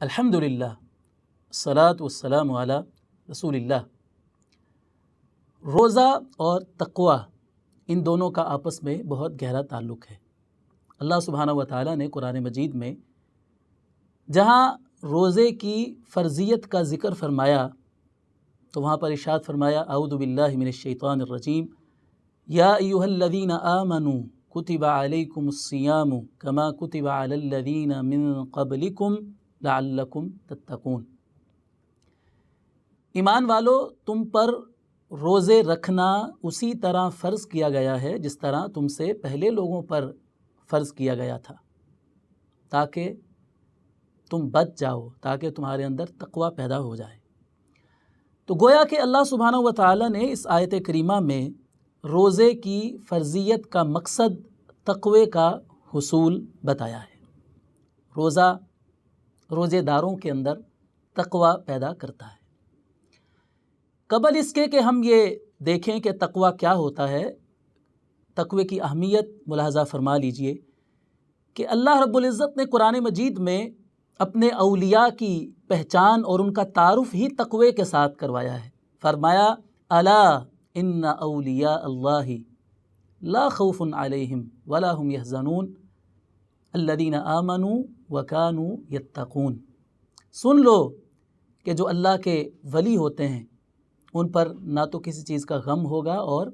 الحمدللہ الصلاۃ والسلام علی رسول اللہ۔ روزہ اور تقوی ان دونوں کا آپس میں بہت گہرا تعلق ہے۔ اللہ سبحانہ و تعالیٰ نے قرآن مجید میں جہاں روزے کی فرضیت کا ذکر فرمایا تو وہاں پر ارشاد فرمایا اعوذ باللہ من الشیطان الرجیم یا ایہا الذین آمنوا کتب علیکم الصیام کما کتب علی الذین من قبلکم لعلکم تتقون۔ ایمان والو، تم پر روزے رکھنا اسی طرح فرض کیا گیا ہے جس طرح تم سے پہلے لوگوں پر فرض کیا گیا تھا، تاکہ تم بچ جاؤ، تاکہ تمہارے اندر تقوی پیدا ہو جائے۔ تو گویا کہ اللہ سبحانہ و تعالیٰ نے اس آیت کریمہ میں روزے کی فرضیت کا مقصد تقوی کا حصول بتایا ہے۔ روزہ روزے داروں کے اندر تقوی پیدا کرتا ہے۔ قبل اس کے کہ ہم یہ دیکھیں کہ تقوی کیا ہوتا ہے، تقوی کی اہمیت ملاحظہ فرما لیجئے کہ اللہ رب العزت نے قرآن مجید میں اپنے اولیاء کی پہچان اور ان کا تعارف ہی تقوی کے ساتھ کروایا ہے۔ فرمایا الا ان اولیاء اللہ لا خوف علیہم ولا هم یحزنون الذین آمنوا وکانوا یتقون۔ سن لو کہ جو اللہ کے ولی ہوتے ہیں ان پر نہ تو کسی چیز کا غم ہوگا اور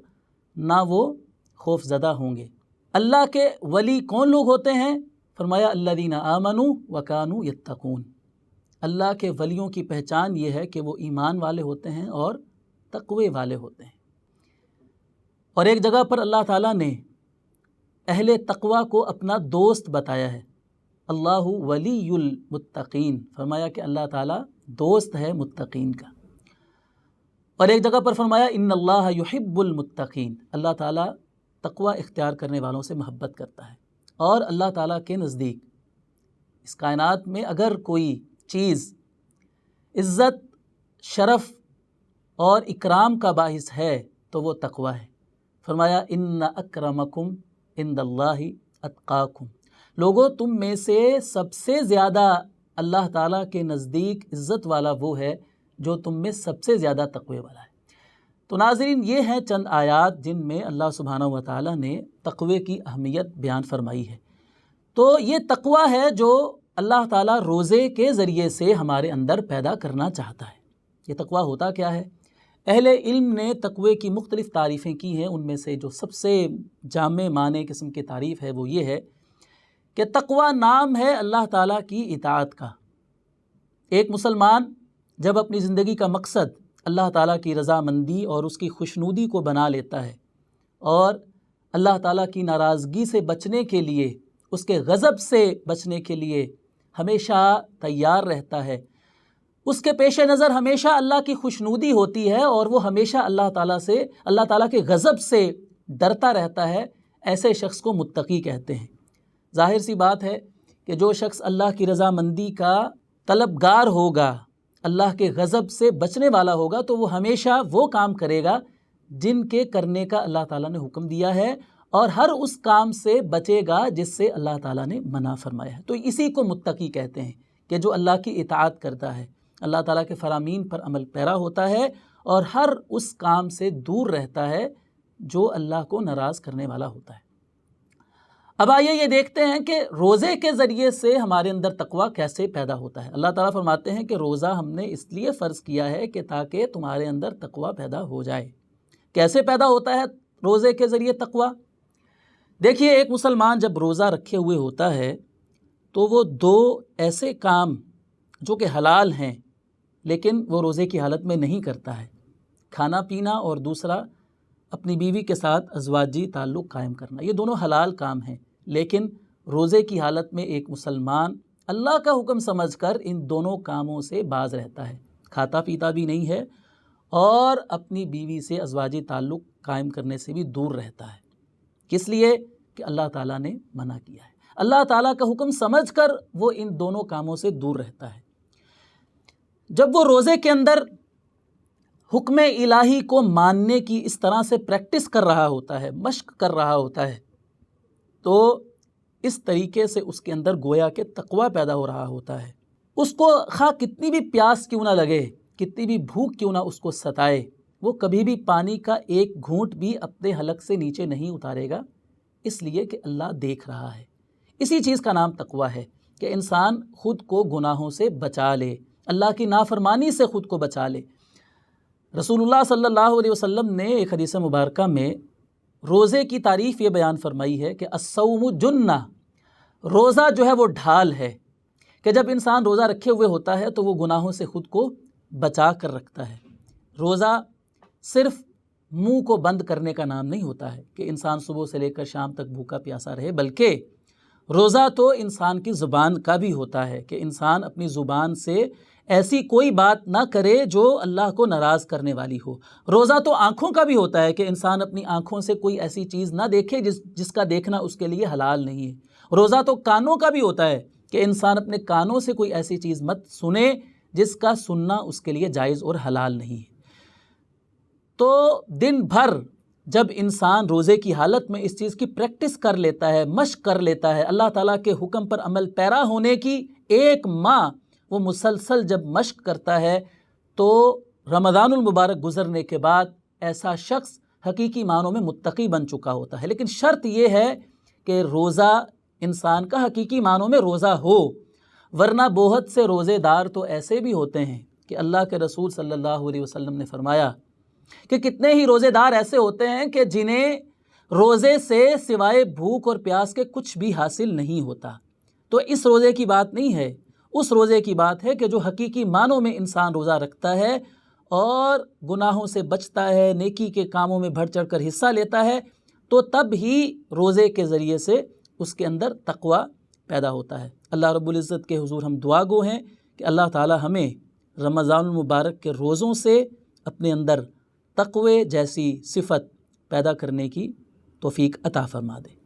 نہ وہ خوف زدہ ہوں گے۔ اللہ کے ولی کون لوگ ہوتے ہیں؟ فرمایا الذین آمنوا وکانوا یتقون۔ اللہ کے ولیوں کی پہچان یہ ہے کہ وہ ایمان والے ہوتے ہیں اور تقوی والے ہوتے ہیں۔ اور ایک جگہ پر اللہ تعالیٰ نے اہل تقوی کو اپنا دوست بتایا ہے، اللہ ولی المتقین۔ فرمایا کہ اللہ تعالیٰ دوست ہے متقین کا۔ اور ایک جگہ پر فرمایا ان اللہ یحب المتقین۔ اللہ تعالیٰ تقوی اختیار کرنے والوں سے محبت کرتا ہے۔ اور اللہ تعالیٰ کے نزدیک اس کائنات میں اگر کوئی چیز عزت، شرف اور اکرام کا باعث ہے تو وہ تقوی ہے۔ فرمایا ان اکرمکم عند اللہ اتقاکم۔ لوگوں، تم میں سے سب سے زیادہ اللہ تعالیٰ کے نزدیک عزت والا وہ ہے جو تم میں سب سے زیادہ تقوی والا ہے۔ تو ناظرین، یہ ہیں چند آیات جن میں اللہ سبحانہ و تعالیٰ نے تقوی کی اہمیت بیان فرمائی ہے۔ تو یہ تقوی ہے جو اللہ تعالیٰ روزے کے ذریعے سے ہمارے اندر پیدا کرنا چاہتا ہے۔ یہ تقوی ہوتا کیا ہے؟ اہل علم نے تقوی کی مختلف تعریفیں کی ہیں۔ ان میں سے جو سب سے جامع معنی قسم کی تعریف ہے وہ یہ ہے کہ تقوی نام ہے اللہ تعالیٰ کی اطاعت کا۔ ایک مسلمان جب اپنی زندگی کا مقصد اللہ تعالیٰ کی رضامندی اور اس کی خوشنودی کو بنا لیتا ہے اور اللہ تعالیٰ کی ناراضگی سے بچنے کے لیے، اس کے غضب سے بچنے کے لیے ہمیشہ تیار رہتا ہے، اس کے پیش نظر ہمیشہ اللہ کی خوشنودی ہوتی ہے اور وہ ہمیشہ اللہ تعالیٰ کے غضب سے ڈرتا رہتا ہے، ایسے شخص کو متقی کہتے ہیں۔ ظاہر سی بات ہے کہ جو شخص اللہ کی رضامندی کا طلبگار ہوگا، اللہ کے غضب سے بچنے والا ہوگا، تو وہ ہمیشہ وہ کام کرے گا جن کے کرنے کا اللہ تعالیٰ نے حکم دیا ہے اور ہر اس کام سے بچے گا جس سے اللہ تعالیٰ نے منع فرمایا ہے۔ تو اسی کو متقی کہتے ہیں کہ جو اللہ کی اطاعت کرتا ہے، اللہ تعالیٰ کے فرامین پر عمل پیرا ہوتا ہے اور ہر اس کام سے دور رہتا ہے جو اللہ کو ناراض کرنے والا ہوتا ہے۔ اب آئیے یہ دیکھتے ہیں کہ روزے کے ذریعے سے ہمارے اندر تقوی کیسے پیدا ہوتا ہے۔ اللہ تعالیٰ فرماتے ہیں کہ روزہ ہم نے اس لیے فرض کیا ہے کہ تاکہ تمہارے اندر تقوی پیدا ہو جائے۔ کیسے پیدا ہوتا ہے روزے کے ذریعے تقوی؟ دیکھیے، ایک مسلمان جب روزہ رکھے ہوئے ہوتا ہے تو وہ دو ایسے کام جو کہ حلال ہیں لیکن وہ روزے کی حالت میں نہیں کرتا ہے، کھانا پینا اور دوسرا اپنی بیوی کے ساتھ ازواجی تعلق قائم کرنا۔ یہ دونوں حلال کام ہیں، لیکن روزے کی حالت میں ایک مسلمان اللہ کا حکم سمجھ کر ان دونوں کاموں سے باز رہتا ہے، کھاتا پیتا بھی نہیں ہے اور اپنی بیوی سے ازواجی تعلق قائم کرنے سے بھی دور رہتا ہے۔ کس لیے؟ کہ اللہ تعالیٰ نے منع کیا ہے۔ اللہ تعالیٰ کا حکم سمجھ کر وہ ان دونوں کاموں سے دور رہتا ہے۔ جب وہ روزے کے اندر حکم الہی کو ماننے کی اس طرح سے پریکٹس کر رہا ہوتا ہے، مشق کر رہا ہوتا ہے، تو اس طریقے سے اس کے اندر گویا کہ تقوی پیدا ہو رہا ہوتا ہے۔ اس کو خواہ کتنی بھی پیاس کیوں نہ لگے، کتنی بھی بھوک کیوں نہ اس کو ستائے، وہ کبھی بھی پانی کا ایک گھونٹ بھی اپنے حلق سے نیچے نہیں اتارے گا، اس لیے کہ اللہ دیکھ رہا ہے۔ اسی چیز کا نام تقویٰ ہے کہ انسان خود کو گناہوں سے بچا لے، اللہ کی نافرمانی سے خود کو بچا لے۔ رسول اللہ صلی اللہ علیہ وسلم نے ایک حدیث مبارکہ میں روزے کی تعریف یہ بیان فرمائی ہے کہ الصوم جنہ، روزہ جو ہے وہ ڈھال ہے، کہ جب انسان روزہ رکھے ہوئے ہوتا ہے تو وہ گناہوں سے خود کو بچا کر رکھتا ہے۔ روزہ صرف منہ کو بند کرنے کا نام نہیں ہوتا ہے کہ انسان صبح سے لے کر شام تک بھوکا پیاسا رہے، بلکہ روزہ تو انسان کی زبان کا بھی ہوتا ہے کہ انسان اپنی زبان سے ایسی کوئی بات نہ کرے جو اللہ کو ناراض کرنے والی ہو۔ روزہ تو آنکھوں کا بھی ہوتا ہے کہ انسان اپنی آنکھوں سے کوئی ایسی چیز نہ دیکھے جس کا دیکھنا اس کے لیے حلال نہیں ہے۔ روزہ تو کانوں کا بھی ہوتا ہے کہ انسان اپنے کانوں سے کوئی ایسی چیز مت سنے جس کا سننا اس کے لیے جائز اور حلال نہیں ہے۔ تو دن بھر جب انسان روزے کی حالت میں اس چیز کی پریکٹس کر لیتا ہے، مشق کر لیتا ہے، اللہ تعالیٰ کے حکم پر عمل پیرا ہونے کی ایک ماہ وہ مسلسل جب مشق کرتا ہے تو رمضان المبارک گزرنے کے بعد ایسا شخص حقیقی معنوں میں متقی بن چکا ہوتا ہے۔ لیکن شرط یہ ہے کہ روزہ انسان کا حقیقی معنوں میں روزہ ہو، ورنہ بہت سے روزے دار تو ایسے بھی ہوتے ہیں کہ اللہ کے رسول صلی اللہ علیہ وسلم نے فرمایا کہ کتنے ہی روزے دار ایسے ہوتے ہیں کہ جنہیں روزے سے سوائے بھوک اور پیاس کے کچھ بھی حاصل نہیں ہوتا۔ تو اس روزے کی بات نہیں ہے، اس روزے کی بات ہے کہ جو حقیقی معنوں میں انسان روزہ رکھتا ہے اور گناہوں سے بچتا ہے، نیکی کے کاموں میں بڑھ چڑھ کر حصہ لیتا ہے، تو تب ہی روزے کے ذریعے سے اس کے اندر تقویٰ پیدا ہوتا ہے۔ اللہ رب العزت کے حضور ہم دعا گو ہیں کہ اللہ تعالی ہمیں رمضان المبارک کے روزوں سے اپنے اندر تقوی جیسی صفت پیدا کرنے کی توفیق عطا فرما دے۔